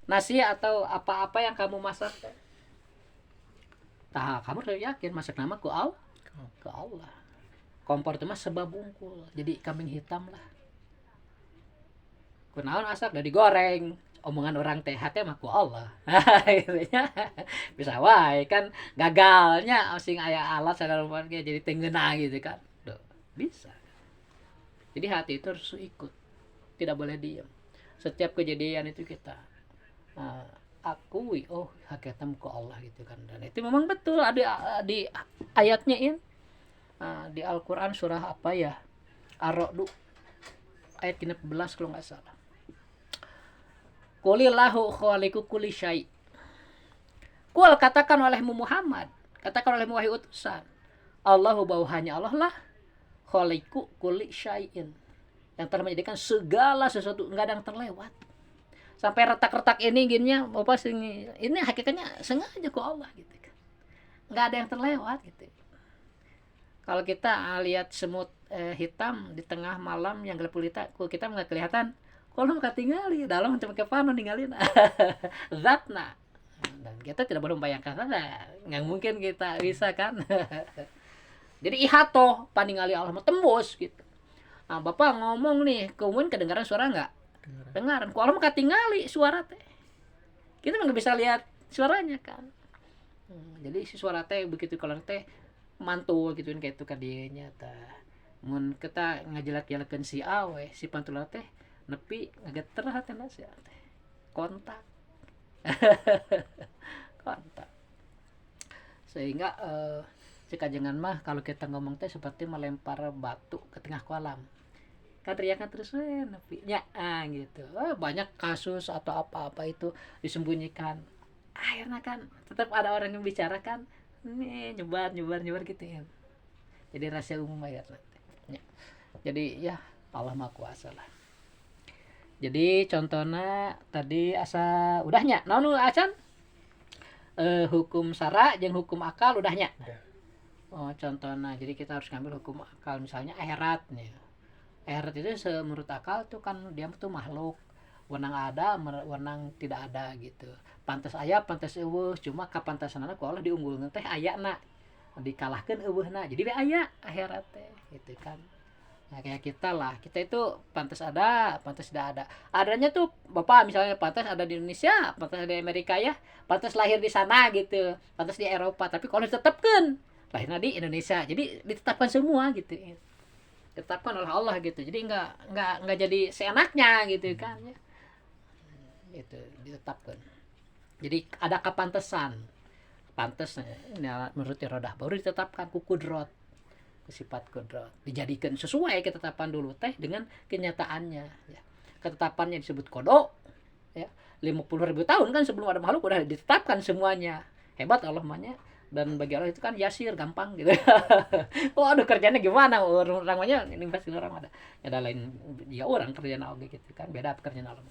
nasi atau apa-apa yang kamu masak, tah kamu harus yakin masak nama ku Allah. Kompor itu mah sebab bungkul jadi kambing hitam lah, kunaon asak udah digoreng, omongan orang teh hati mah ku Allah. Gitu nya. Bisa wae kan gagalnya sing aya alat segala macam jadi tengeuna gitu kan. Duh, bisa. Jadi hati itu harus ikut, tidak boleh diam. Setiap kejadian itu kita uh, akui, oh hakikatnya ku Allah gitu kan. Dan itu memang betul ada di ayatnya ini, di Al-Qur'an surah apa ya? Ar-Ra'd ayat 16 kalau nggak salah. Qulillahu khaliqu kulli syai. Kul katakan olehmu Muhammad, katakan olehmu wahai utusan, Allahu bahwa hanya Allah lah khaliqu kulli syai'in, yang telah menjadikan segala sesuatu, enggak ada yang terlewat. Sampai retak-retak ini gininya apa sih ini hakikatnya sengaja ku Allah gitu kan. Enggak ada yang terlewat gitu. Kalau kita lihat semut hitam di tengah malam yang gelap gulita, kita nggak kelihatan. Kalau nggak tinggali dalam macam ke pano ninggalin zatna. Dan kita tidak boleh membayangkan ada, nggak mungkin kita bisa kan. Jadi ihato paningali Allah tembus gitu. Nah, Bapak ngomong nih, kemudian kedengaran suara nggak? Dengaran. Kalau Allah katingali suara teh, kita nggak bisa lihat suaranya kan. Jadi si suara teh begitu kalau teh mantul gituin kayak itu kadinya tah. Mun kita ngajelak-jelakeun si awe, si pantula teh nepi ngageter hatena sia teh. Kontak. Kontak. Sehingga si kajengan mah kalau kita ngomong teh seperti melempar batu ke tengah kolam. Kan teriakan terus nepi nya gitu. Banyak kasus atau apa-apa itu disembunyikan. Akhirnya kan tetap ada orang yang bicarakan nih nyebar gitu ya. Jadi rahasia umum ya. Jadi ya Allah Maha Kuasa lah. Jadi contohnya tadi asa udahnya naon acan hukum syara jeung hukum akal udahnya. Oh contohnya jadi kita harus ngambil hukum akal misalnya akhirat nih. Akhirat itu menurut akal tuh kan dia tuh makhluk wenang ada wenang tidak ada gitu. Pantas aya pantas eueuh cuma kapantasanna ku Allah diunggulkeun teh ayana dikalahkan eueuhna jadi aya akhirat teh gitu kan. Nah, kayak kita lah, kita itu pantas ada, pantas tidak ada. Adanya tuh Bapak misalnya pantas ada di Indonesia, pantas ada di Amerika ya, pantas lahir di sana gitu, pantas di Eropa, tapi kalau ditetapkan lahirnya di Indonesia. Jadi ditetapkan semua gitu. Ditetapkan oleh Allah gitu. Jadi enggak jadi seenaknya gitu kan ya. Itu ditetapkan. Jadi ada kepantesan. Pantas menurut Rodah baru ditetapkan ku kudrot. Sifat kudrat dijadikan sesuai ketetapan dulu teh dengan kenyataannya ya. Ketetapannya disebut kodo ya 50.000 tahun kan sebelum ada makhluk udah ditetapkan semuanya. Hebat Allah mahnya, dan bagi Allah itu kan yasir gampang gitu. Oh aduh kerjanya gimana orangnya ini pasti orang ada lain dia orang kerjanya oke gitu kan beda pekerjaan Allah.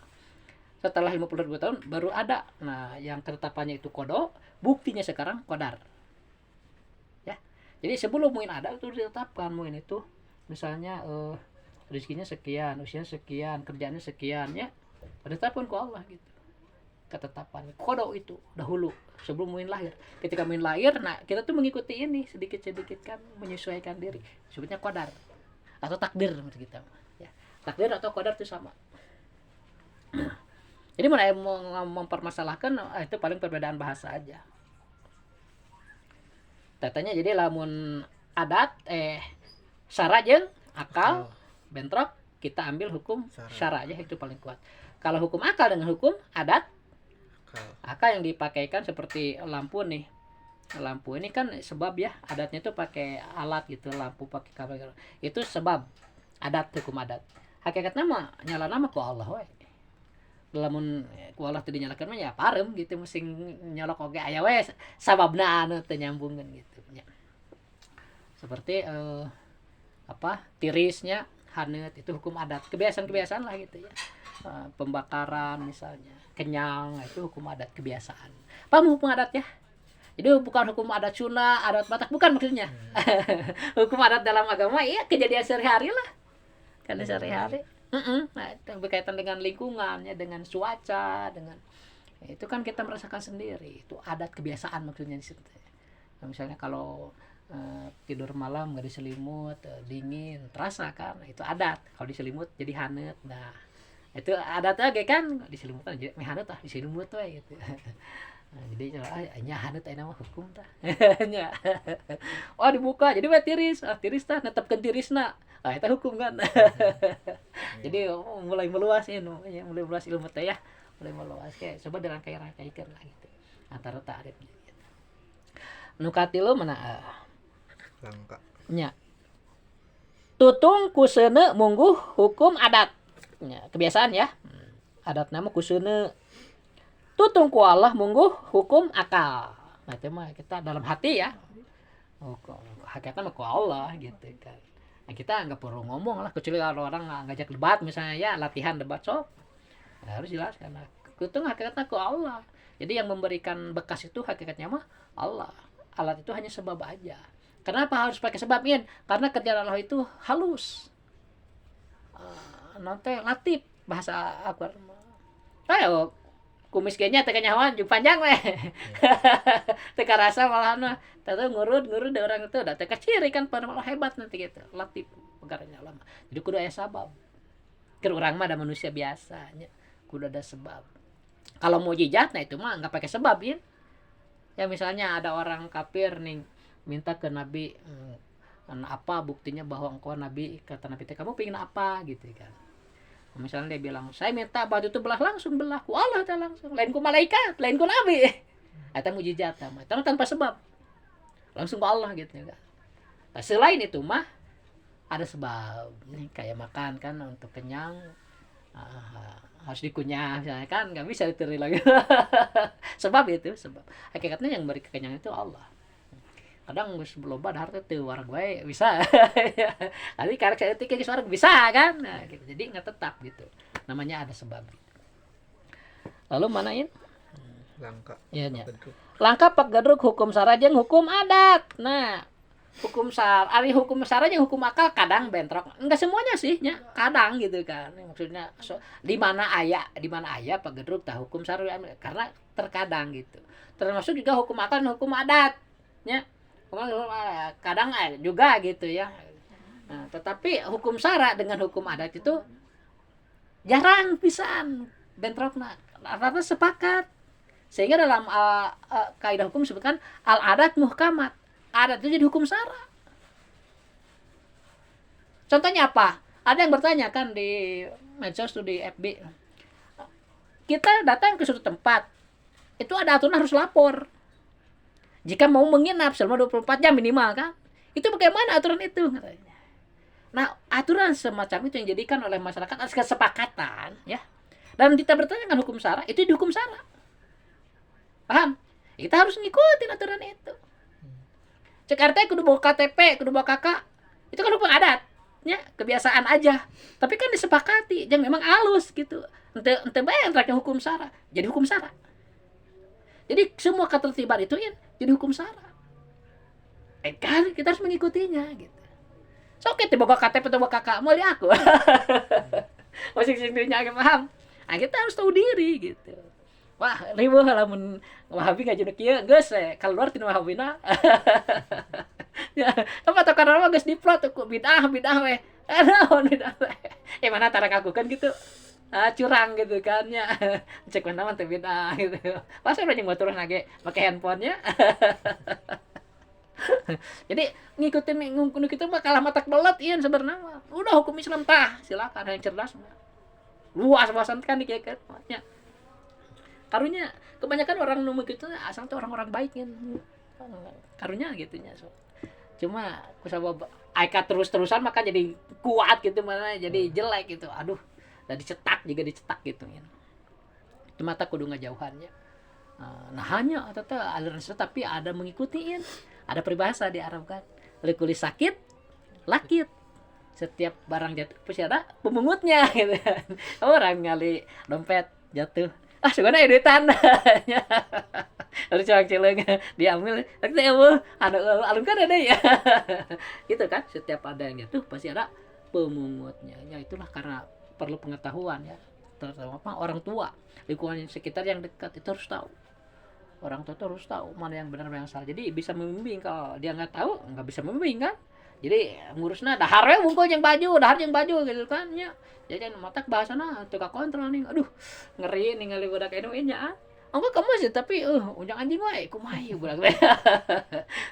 Setelah 50.000 tahun baru ada. Nah yang ketetapannya itu kodo, buktinya sekarang kodar. Jadi sebelum mungkin ada itu ditetapkan mungkin itu misalnya rezekinya sekian, usia sekian, kerjaannya sekian ya. Ditetapkan ku Allah gitu. Ketetapan kodo itu dahulu sebelum mungkin lahir. Ketika mungkin lahir, nah kita tuh mengikuti ini sedikit-sedikit kan menyesuaikan diri. Sebutnya qadar atau takdir menurut kita. Ya. Takdir atau qadar itu sama. Jadi mulai mempermasalahkan itu paling perbedaan bahasa aja. Tatanya jadi lamun adat syara jeung akal bentrok kita ambil hukum syara aja itu paling kuat. Kalau hukum akal dengan hukum adat akal yang dipakaikan seperti lampu nih. Lampu ini kan sebab ya adatnya tuh pakai alat gitu lampu pakai kabel itu sebab adat hukum adat. Hakikatnya mah nyala nama ku Allah we. Lamun ku Allah teu dinyalakeun mah ya parem gitu mesti nyolok oge aya we sababna anu teu nyambungkeun gitu. Seperti tirisnya haneut itu hukum adat kebiasaan lah gitu ya. Pembakaran misalnya kenyang itu hukum adat kebiasaan. Paham hukum adat ya? Jadi bukan hukum adat Sunda, adat Batak bukan maksudnya. Hukum adat dalam agama iya kejadian sehari-hari lah. Kan sehari-hari. Nah, itu berkaitan dengan lingkungan ya, dengan cuaca, dengan Itu kan kita merasakan sendiri, itu adat kebiasaan maksudnya di situ. Nah, misalnya kalau tidur malam nggak diselimut, dingin terasa kan, itu adat. Kalau diselimut jadi hanet. Nah itu adat aja kan, diselimut jadi hanet lah, diselimut tuh gitu. Nah, jadi nya hanet aya mah hukum tah. Nya. Oh dibuka jadi we tiris, tiris tah netepkeun tirisna. Ah eta hukum kan. Jadi mulai meluas ya, mulai meluas ilmu teh ya. Mulai meluas kayak coba dirangkai-rangkaikeun lah gitu. Antara ta'rif gitu. Nu katilu mana langka nya. Tutung kuseuneu mungguh hukum adat. Nya, kebiasaan ya. Adat nama kuseuneu. Tutung ku Allah mungguh hukum akal. Nah, itu mah kita dalam hati ya. Hukum hakikatnya mah ku Allah gitu kan. Nah, kita nggak perlu ngomong lah, kecuali kalau orang ngajak debat misalnya ya, latihan debat sok. Nah, harus jelas karena itu hakikatnya ku Allah. Jadi yang memberikan bekas itu hakikatnya mah Allah. Alat itu hanya sebab aja. Kenapa harus pakai sebabin? Karena kerjaan Allah itu halus. Nanti latif bahasa aku. Ayo kumis kayaknya teka nyawan jeung panjang weh. Teka rasa malahan mah teu ngurut da orang itu da teka ciri kan pada malah hebat nanti gitu. Latif pegaranya lama. Jadi kudu aya sabab. Keur urang mah da manusia biasanya kudu ada sebab. Kalau mukjizat nah itu mah enggak pakai sebab ya. Ya misalnya ada orang kafir nih minta ke Nabi, apa buktinya bahwa engkau Nabi, kata Nabi kamu pengen apa gitu kan. Misalnya dia bilang saya minta batu itu belah, langsung belah ku Allah ta langsung, lain ku malaikat, lain ku Nabi. Eta mukjizat mah tanpa sebab, langsung ku Allah gitu kan. Nah, selain itu mah ada sebab nih kayak makan kan untuk kenyang, harus dikunyah misalnya kan nggak bisa diteri lagi. Sebab itu sebab hakikatnya yang beri kekenyangan itu Allah. Kadang geus loba dahar teh teu wareg wae bisa. Tapi karek saeutik geus wareg bisa kan. Nah, gitu. Jadi enggak tetap gitu. Namanya ada sebab. Lalu manain? langka Iya nya. Langka pagedruk hukum sara jeung hukum adat. Nah, hukum sara jeung hukum akal kadang bentrok. Enggak semuanya sih nya, kadang gitu kan. Maksudnya di mana aya pagedruk tah hukum sara karena terkadang gitu. Termasuk juga hukum akal dan hukum adat. Nya. Kadang juga gitu ya. Nah, tetapi hukum syara dengan hukum adat itu jarang pisan bentrokna. Rata-rata sepakat. Sehingga dalam kaidah hukum disebutkan al adat muhkamat. Adat itu jadi hukum syara. Contohnya apa? Ada yang bertanya kan di medsos tuh di FB. Kita datang ke suatu tempat. Itu ada aturan harus lapor. Jika mau menginap selama 24 jam minimal kan. Itu bagaimana aturan itu? Nah, aturan semacam itu yang dijadikan oleh masyarakat atas kesepakatan ya. Dan kita bertanya dengan hukum syara, itu di hukum syara. Paham? Kita harus ngikutin aturan itu. Cek RT kudu bawa KTP, kudu bawa KK. Itu kan hukum adat. Ya, kebiasaan aja. Tapi kan disepakati, yang memang halus gitu. Ente bae yang hukum syara. Jadi hukum syara. Jadi semua ketertiban itu ya jadi hukum syara. Kan kita harus mengikutinya gitu. So kita bawa KTP atau bawa kakak mau lihat aku. Masing-masing dirinya agak paham. Nah, kita harus tahu diri gitu. Wah, ribu lamun Wahabi ngaji kieu geus keluar tina Wahabina. Ya, apa teh karena geus diplot ku bidah we. Naon bidah we. Mana tara ngakukeun gitu. Curang gitu kan ya. Cek mana mah teh beda gitu. Pas udah jeung motor nage pakai handphonenya. Jadi ngikutin kita mah kalah matak belet ieu sebenarnya. Udah hukum Islam tah, silakan yang cerdas. Luas-luasan kan dikekeun nya. Karunya kebanyakan orang nu gitu asal tuh orang-orang baik kan. Karunya gitu nya. So. Cuma kusabab aya terus-terusan maka jadi kuat gitu mana jadi jelek gitu. Aduh. Dan dicetak juga dicetak gitu ya. Itu mata kudu ngajauhannya. Nah hanya atau aliran sesat tapi ada mengikutiin. Ada peribahasa di Arab kan. Likuli sakit, lakit. Setiap barang jatuh pasti ada pemungutnya gitu kan. Orang ngali dompet jatuh. Sebenarnya editan. Harus celeng diambil. Tapi alun kan ada ya. Gitu kan. Setiap ada yang jatuh pasti ada pemungutnya. Ya itulah karena perlu pengetahuan ya. terutama apa orang tua, lingkungan sekitar yang dekat itu harus tahu. Orang tua itu harus tahu mana yang benar mana yang salah, jadi bisa membimbing. Kalau dia nggak tahu nggak bisa membimbing kan, jadi ngurusnya dahar we wungkul yang baju, dahar yang baju gitu kan ya. Jadi matak bahasana tukang kontrol nih, aduh ngeri ningali budak anu nya. Enggak kamu sih tapi ujang anjing wae kumaha ieu budak teh.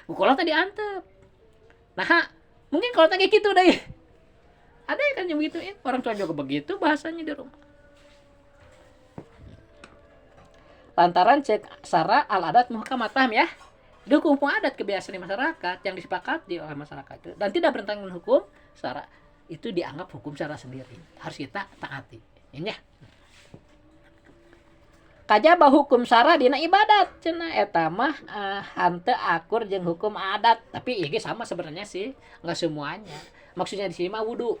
Ukola tadi antep. Nah, mungkin kalau kayak gitu deh. Ada kan yang begituin, orang tua juga begitu bahasanya di rumah. Lantaran cek sara al adat muhkamat, paham ya? Itu hukum adat kebiasaan di masyarakat yang disepakati oleh masyarakat itu, dan tidak bertentangan dengan hukum sara, itu dianggap hukum sara sendiri, harus kita taati. Ini ya. Kajaba hukum sara dina ibadat cenah eta mah hanteu akur jeung hukum adat, tapi ieu sama sebenarnya sih, enggak semuanya. Maksudnya di sini mah wudu.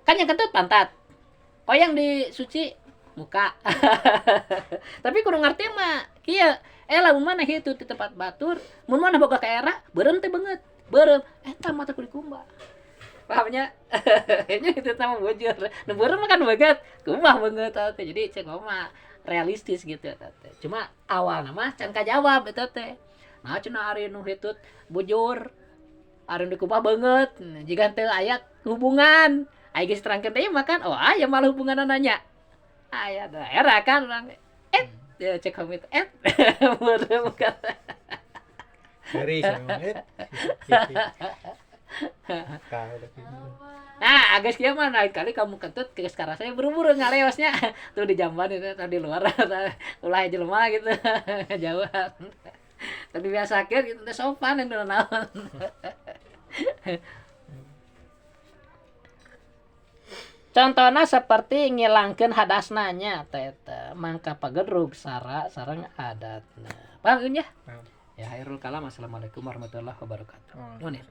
Kan yang kentut pantat. Oh yang disuci muka. Tapi kudu ngerti mah kieu lamun mana kitu di tempat batur, mun mana boga ka era beureum teh beungeut. Beureum eta mah teh kudu kumbah. Pahamnya? Ini itu sama bujur. Nu beureum mah kan beungeut, kumbah beungeut teh. Jadi cek mah realistis gitu teh. Cuma awalna mah can kajawab eta teh. Nah cenah ari nu hitut bujur. Ari dikubah beungeut. Jiga teu aya hubungan. Aya geus terangkeun teh makan. Oh, aya malah hubungan nanya. Aya daerah kan urang. Ya cek komit beureum kan. Ngeri sama Nah, agak kieu mah lain kali kamu kentut ke sekarang saya buru-buru ngaleosnya. Tuh di jamban itu tadi luar ulah jelema gitu. Jauhan. Tadi biasa keur gitu teh sopan yang naon. Contohnya seperti ngilangkeun hadasnanya teh mangka pagedrug sara sareng adatna. Paham ya? Ya, hairul kalam. Assalamualaikum warahmatullahi wabarakatuh. Nuhun ya.